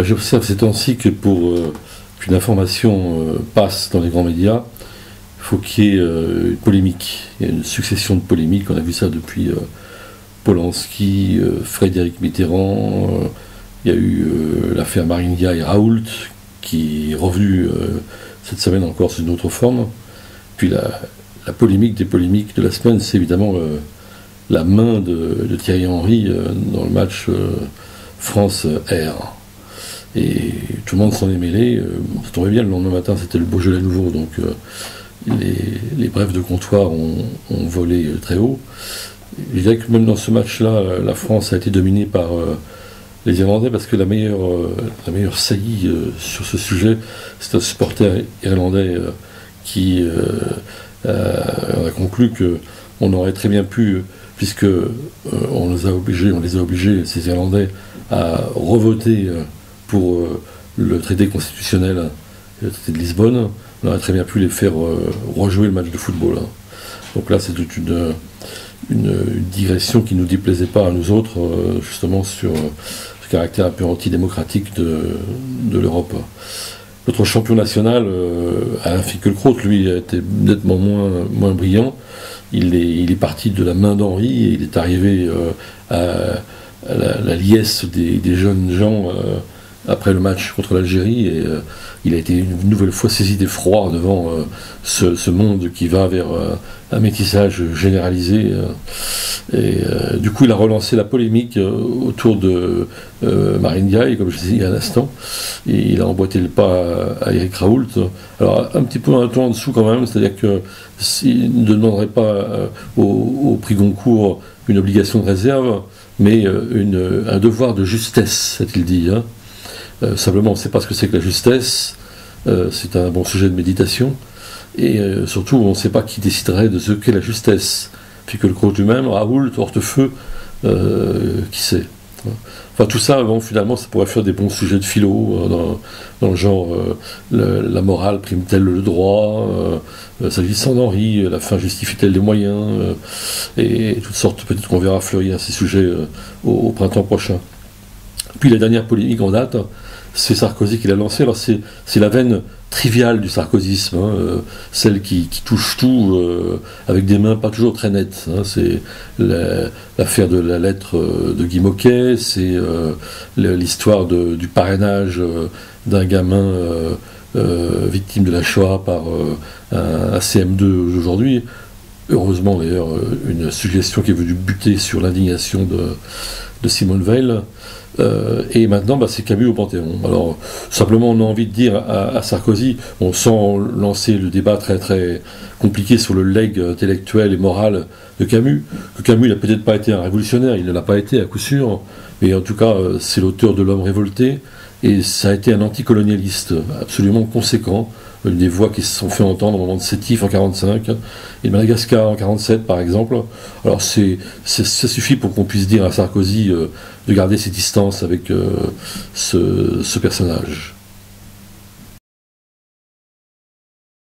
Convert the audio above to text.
J'observe ces temps-ci que pour qu'une information passe dans les grands médias, il faut qu'il y ait une polémique. Il y a une succession de polémiques. On a vu ça depuis Polanski, Frédéric Mitterrand. Il y a eu l'affaire Marine Diaye et Raoult, qui est revenue cette semaine encore sous une autre forme. Puis la polémique des polémiques de la semaine, c'est évidemment la main de Thierry Henry dans le match France-R. Et tout le monde s'en est mêlé. Ça tombait bien, le lendemain matin, c'était le Beaujolais nouveau, donc les brèves de comptoir ont volé très haut. Je dirais que même dans ce match-là, la France a été dominée par les Irlandais, parce que la meilleure saillie sur ce sujet, c'est un supporter irlandais qui a conclu qu'on aurait très bien pu, puisque on les a obligés, ces Irlandais, à revoter pour le traité constitutionnel, le traité de Lisbonne, on aurait très bien pu les faire rejouer le match de football. Donc là, c'est toute une digression qui ne nous déplaisait pas à nous autres, justement sur ce caractère un peu antidémocratique de l'Europe. Notre champion national, Alain Finkielkraut, lui, a été nettement moins brillant. Il est parti de la main d'Henri et il est arrivé à la liesse des jeunes gens après le match contre l'Algérie, et il a été une nouvelle fois saisi d'effroi devant ce monde qui va vers un métissage généralisé. Du coup, il a relancé la polémique autour de Marine Diaye, comme je disais il y a un instant, et il a emboîté le pas à Éric Raoult. Alors, un petit peu un ton en dessous quand même, c'est-à-dire qu'il ne demanderait pas au prix Goncourt une obligation de réserve, mais un devoir de justesse, a-t-il dit. Simplement, on ne sait pas ce que c'est que la justesse, c'est un bon sujet de méditation, et surtout, on ne sait pas qui déciderait de ce qu'est la justesse. Finkielkraut lui-même, Raoult, Hortefeux, qui sait. Enfin, tout ça, bon, finalement, ça pourrait faire des bons sujets de philo, dans le genre la morale prime-t-elle le droit, s'agissant d'Henri, la fin justifie-t-elle les moyens, et toutes sortes, peut-être qu'on verra fleurir ces sujets au printemps prochain. Puis la dernière polémique en date, c'est Sarkozy qui l'a lancée. Alors c'est la veine triviale du sarkozysme, celle qui touche tout avec des mains pas toujours très nettes. C'est l'affaire de la lettre de Guy Môquet, c'est l'histoire du parrainage d'un gamin victime de la Shoah par un CM2 aujourd'hui. Heureusement d'ailleurs, une suggestion qui est venue buter sur l'indignation de Simone Veil. Et maintenant, c'est Camus au Panthéon. Alors, simplement, on a envie de dire à Sarkozy, on sent lancer le débat très très compliqué sur le legs intellectuel et moral de Camus, que Camus n'a peut-être pas été un révolutionnaire, il ne l'a pas été à coup sûr, mais en tout cas, c'est l'auteur de L'Homme révolté, et ça a été un anticolonialiste absolument conséquent, des voix qui se sont fait entendre au moment de Sétif en 1945 et de Madagascar en 1947 par exemple. Alors ça suffit pour qu'on puisse dire à Sarkozy de garder ses distances avec ce personnage.